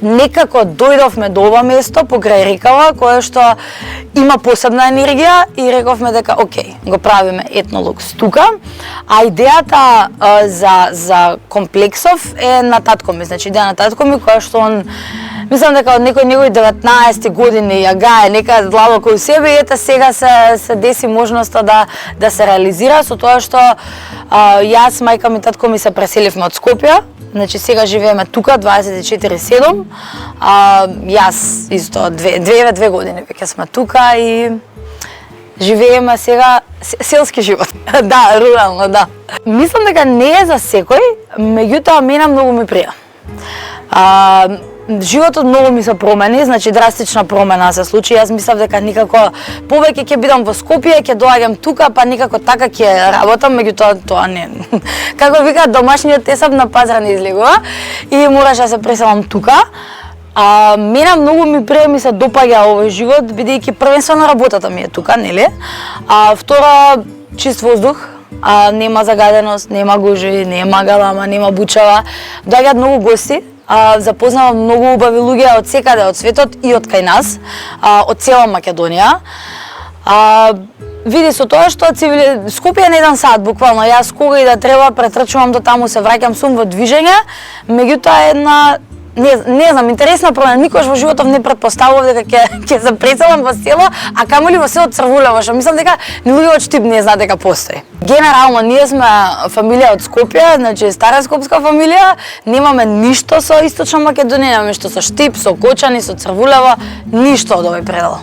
некако дојдовме до ова место покрај рекава, кое што има посебна енергија и рековме дека окей, го правиме етнолукс тука, а идејата за комплексов е на татко ми, значи идеја на татко ми која што он мислам дека од некој негови 19 години ја гае нека длабоко у себе и ете сега се деси можноста да се реализира со тоа што јас, мајка ми, татко ми се преселивме од Скопје. Значи сега живееме тука 24/7. Јас исто 2 години веќе сме тука и живееме сега селски живот. Да, рурално, да. Мислам дека не е за секој, меѓутоа мене многу ми прија. Животот многу ми се промени, значи драстична промена се случи. Јас мислев дека никако повеќе ќе бидам во Скопје, ќе доаѓам тука, па никако така ќе работам, меѓутоа тоа не. Како викаат, домашниот тесап на пазар не излегува и мораш да се преселам тука. Мене многу ми прија, ми се допаѓа овој живот, бидејќи првенствено работата ми е тука, нели? Втора, чист воздух. Нема загаденост, нема гужви, нема галама, нема бучава. Доаѓаат многу гости. Запознавам многу убави луѓе од секаде од светот и од кај нас, од цела Македонија. Види со тоа што Скопје е на 1 сат буквално. Јас кога и да треба претрчувам до таму, се враќам, сум во движење, меѓутоа една не знам, интересна промена. Никош во животот не претпоставував дека ќе се преселам во село, а камоли во село Црвулево, што мислам дека ни луѓе од Штип не знаат дека постои. Генерално ние сме фамилија од Скопје, значи стара скопска фамилија, немаме ништо со Источна Македонија, немаме ништо со Штип, со Кочани, со Црвулево, ништо од овој предел.